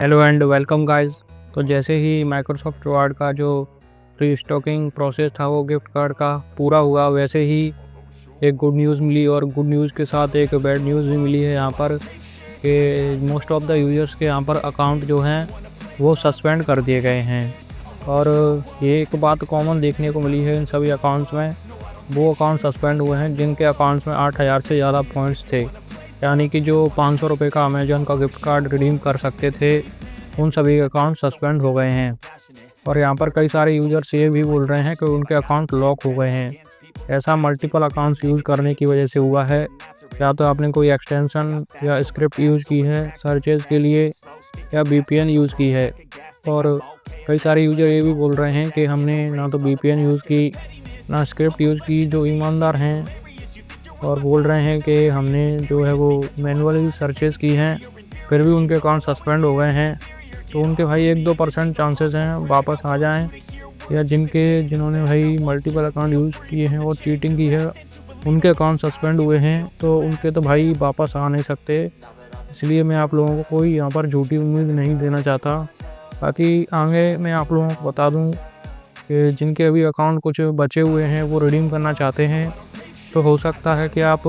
Hello and welcome guys. तो जैसे ही Microsoft reward का जो प्री स्टॉकिंग प्रोसेस था वो गिफ्ट कार्ड का पूरा हुआ, वैसे ही एक गुड न्यूज़ मिली और गुड न्यूज़ के साथ एक बैड न्यूज़ भी मिली है यहाँ पर कि मोस्ट ऑफ द यूजर्स के यहाँ पर अकाउंट जो हैं वो सस्पेंड कर दिए गए हैं। और ये एक बात कॉमन देखने को मिली है इन सभी अकाउंट्स में, वो अकाउंट सस्पेंड हुए हैं जिनके अकाउंट्स में 8,000 से ज़्यादा पॉइंट्स थे, यानी कि जो 500 रुपये का अमेजन का गिफ्ट कार्ड रिडीम कर सकते थे उन सभी अकाउंट सस्पेंड हो गए हैं। और यहाँ पर कई सारे यूजर्स ये भी बोल रहे हैं कि उनके अकाउंट लॉक हो गए हैं। ऐसा मल्टीपल अकाउंट्स यूज़ करने की वजह से हुआ है, या तो आपने कोई एक्सटेंशन या स्क्रिप्ट यूज़ की है सर्चेज़ के लिए या VPN यूज़ की है। और कई सारे यूजर ये भी बोल रहे हैं कि हमने ना तो VPN यूज़ की ना स्क्रिप्ट यूज़ की, जो ईमानदार हैं, और बोल रहे हैं कि हमने जो है वो मैनुअली सर्चेज़ की हैं फिर भी उनके अकाउंट सस्पेंड हो गए हैं। तो उनके भाई 1-2% चांसेस हैं वापस आ जाएं, या जिन्होंने भाई मल्टीपल अकाउंट यूज़ किए हैं और चीटिंग की है उनके अकाउंट सस्पेंड हुए हैं, तो उनके तो भाई वापस आ नहीं सकते। इसलिए मैं आप लोगों को कोई यहाँ पर झूठी उम्मीद नहीं देना चाहता। बाकी आगे मैं आप लोगों को बता दूँ कि जिनके अभी अकाउंट कुछ बचे हुए हैं वो रिडीम करना चाहते हैं, तो हो सकता है कि आप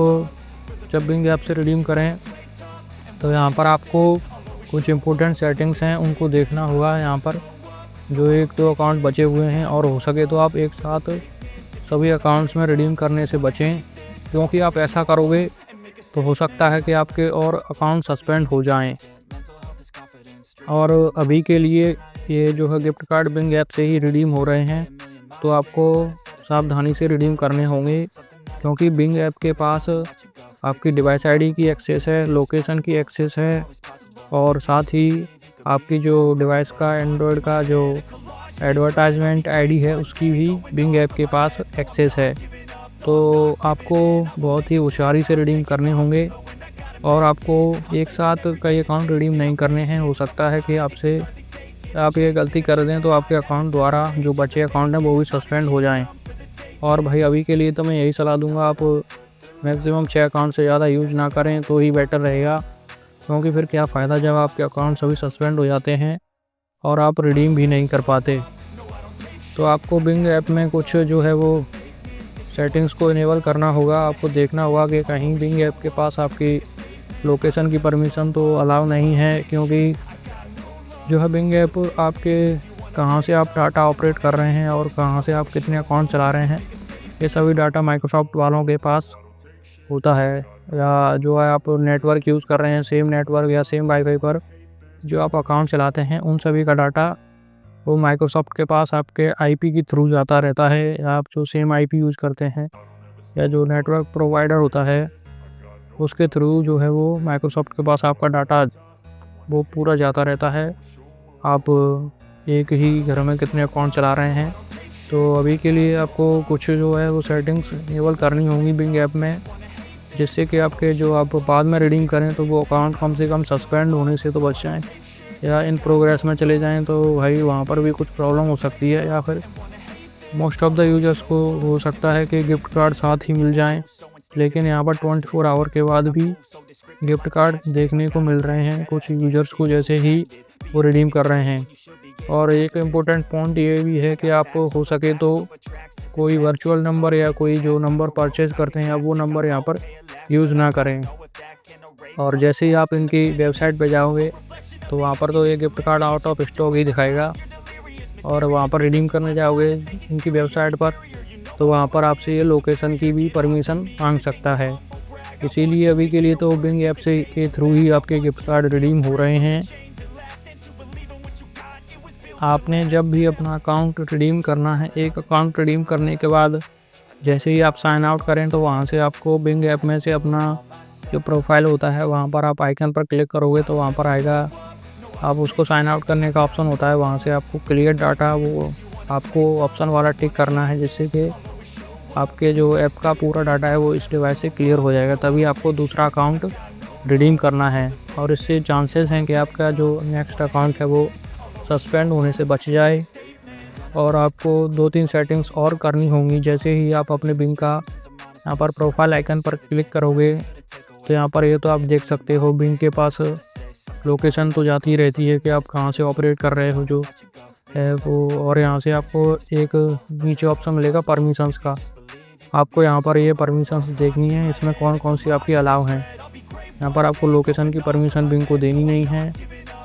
जब बिंग ऐप से रिडीम करें तो यहाँ पर आपको कुछ इम्पोर्टेंट सेटिंग्स हैं उनको देखना होगा। यहाँ पर जो 1-2 अकाउंट बचे हुए हैं, और हो सके तो आप एक साथ सभी अकाउंट्स में रिडीम करने से बचें, क्योंकि आप ऐसा करोगे तो हो सकता है कि आपके और अकाउंट सस्पेंड हो जाएं। और अभी के लिए ये जो है गिफ्ट कार्ड बिंग ऐप से ही रिडीम हो रहे हैं, तो आपको सावधानी से रिडीम करने होंगे, क्योंकि बिंग ऐप के पास आपकी डिवाइस आईडी की एक्सेस है, लोकेशन की एक्सेस है, और साथ ही आपकी जो डिवाइस का एंड्रॉयड का जो एडवर्टाइजमेंट आईडी है उसकी भी बिंग ऐप के पास एक्सेस है। तो आपको बहुत ही होशियारी से रिडीम करने होंगे, और आपको एक साथ कई अकाउंट रिडीम नहीं करने हैं। हो सकता है कि आप ये गलती कर दें तो आपके अकाउंट द्वारा जो बचे अकाउंट हैं वो भी सस्पेंड हो जाएं। और भाई अभी के लिए तो मैं यही सलाह दूंगा, आप मैक्सिमम 6 अकाउंट से ज़्यादा यूज़ ना करें तो ही बेटर रहेगा, क्योंकि फिर क्या फ़ायदा जब आपके अकाउंट सभी सस्पेंड हो जाते हैं और आप रिडीम भी नहीं कर पाते। तो आपको बिंग ऐप में कुछ जो है वो सेटिंग्स को इनेबल करना होगा। आपको देखना होगा कि कहीं बिंग ऐप के पास आपकी लोकेशन की परमिशन तो अलाउ नहीं है, क्योंकि जो है बिंग ऐप आपके कहाँ से आप डाटा ऑपरेट कर रहे हैं और कहाँ से आप कितने अकाउंट चला रहे हैं, ये सभी डाटा माइक्रोसॉफ्ट वालों के पास होता है। या जो है आप नेटवर्क यूज़ कर रहे हैं, सेम नेटवर्क या सेम वाईफाई पर जो आप अकाउंट चलाते हैं, उन सभी का डाटा वो माइक्रोसॉफ्ट के पास आपके IP के थ्रू जाता रहता है। या आप जो सेम IP यूज़ करते हैं या जो नेटवर्क प्रोवाइडर होता है उसके थ्रू जो है वो माइक्रोसॉफ्ट के पास आपका डाटा वो पूरा जाता रहता है। आप एक ही घर में कितने अकाउंट चला रहे हैं, तो अभी के लिए आपको कुछ जो है वो सेटिंग्स इनेबल करनी होंगी बिंग ऐप में, जिससे कि आपके जो आप बाद में रिडीम करें तो वो अकाउंट कम से कम सस्पेंड होने से तो बच जाएँ, या इन प्रोग्रेस में चले जाएं तो भाई वहाँ पर भी कुछ प्रॉब्लम हो सकती है। या फिर मोस्ट ऑफ द यूजर्स को हो सकता है कि गिफ्ट कार्ड साथ ही मिल जाएं, लेकिन यहाँ पर 24 आवर के बाद भी गिफ्ट कार्ड देखने को मिल रहे हैं कुछ यूजर्स को, जैसे ही वो रिडीम कर रहे हैं। और एक इम्पोर्टेंट पॉइंट ये भी है कि आप हो सके तो कोई वर्चुअल नंबर या कोई जो नंबर परचेज़ करते हैं वो नंबर यहाँ पर यूज़ ना करें। और जैसे ही आप इनकी वेबसाइट पे जाओगे तो वहाँ पर तो ये gift card out of stock ही दिखाएगा, और वहाँ पर रिडीम करने जाओगे इनकी वेबसाइट पर तो वहाँ पर आपसे ये लोकेशन की भी परमिशन मांग सकता है। इसीलिए अभी के लिए तो बिंग ऐप से के थ्रू ही आपके गिफ्ट कार्ड रिडीम हो रहे हैं। आपने जब भी अपना अकाउंट रिडीम करना है, एक अकाउंट रिडीम करने के बाद जैसे ही आप साइन आउट करें तो वहाँ से आपको बिंग ऐप में से अपना जो प्रोफाइल होता है वहाँ पर आप आइकन पर क्लिक करोगे तो वहाँ पर आएगा, आप उसको साइन आउट करने का ऑप्शन होता है, वहाँ से आपको क्लियर डाटा वो आपको ऑप्शन वाला टिक करना है, जिससे कि आपके जो ऐप का पूरा डाटा है वो इस डिवाइस से क्लियर हो जाएगा। तभी आपको दूसरा अकाउंट रिडीम करना है, और इससे चांसेस हैं कि आपका जो नेक्स्ट अकाउंट है वो सस्पेंड होने से बच जाए। और आपको 2-3 सेटिंग्स और करनी होंगी। जैसे ही आप अपने बिंग का यहाँ पर प्रोफाइल आइकन पर क्लिक करोगे तो यहाँ पर ये तो आप देख सकते हो बिंग के पास लोकेशन तो जाती रहती है कि आप कहाँ से ऑपरेट कर रहे हो जो है वो। और यहाँ से आपको एक नीचे ऑप्शन मिलेगा परमिशंस का। आपको यहाँ पर ये परमिशंस देखनी है, इसमें कौन कौन सी आपकी अलाउ हैं। यहाँ पर आपको लोकेशन की परमिशन बिंग को देनी नहीं है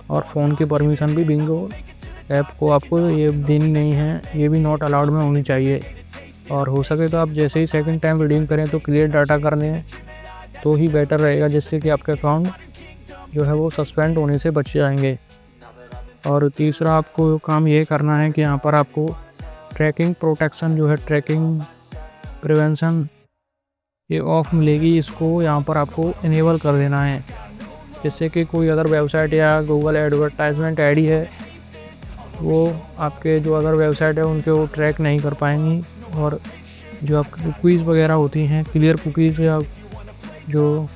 और फ़ोन की परमिशन भी बिंग ऐप को आपको ये देनी नहीं है, ये भी नॉट अलाउड में होनी चाहिए। और हो सके तो आप जैसे ही सेकंड टाइम रिडीम करें तो क्लियर डाटा करने तो ही बेटर रहेगा, जिससे कि आपके अकाउंट जो है वो सस्पेंड होने से बच जाएंगे। और तीसरा आपको काम ये करना है कि यहाँ पर आपको ट्रैकिंग प्रोटेक्शन जो है, ट्रैकिंग प्रिवेंशन ये ऑफ मिलेगी, इसको यहाँ पर आपको इनेबल कर देना है, जिससे कि कोई अदर वेबसाइट या गूगल एडवर्टाइजमेंट आईडी है वो आपके जो अदर वेबसाइट है उनके वो ट्रैक नहीं कर पाएंगी। और जो आपकी कुकीज़ वगैरह होती हैं, क्लियर कुकीज़ या जो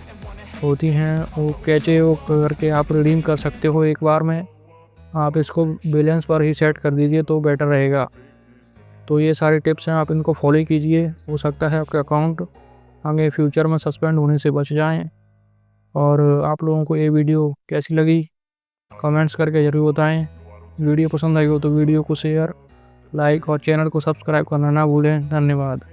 होती हैं वो कैचे वो करके आप रिडीम कर सकते हो एक बार में। आप इसको बैलेंस पर ही सेट कर दीजिए तो बेटर रहेगा। तो ये सारे टिप्स हैं, आप इनको फॉलो कीजिए, हो सकता है आपके अकाउंट आगे फ्यूचर में सस्पेंड होने से बच जाएं। और आप लोगों को ये वीडियो कैसी लगी कमेंट्स करके ज़रूर बताएं। वीडियो पसंद आई हो तो वीडियो को शेयर, लाइक और चैनल को सब्सक्राइब करना ना भूलें। धन्यवाद।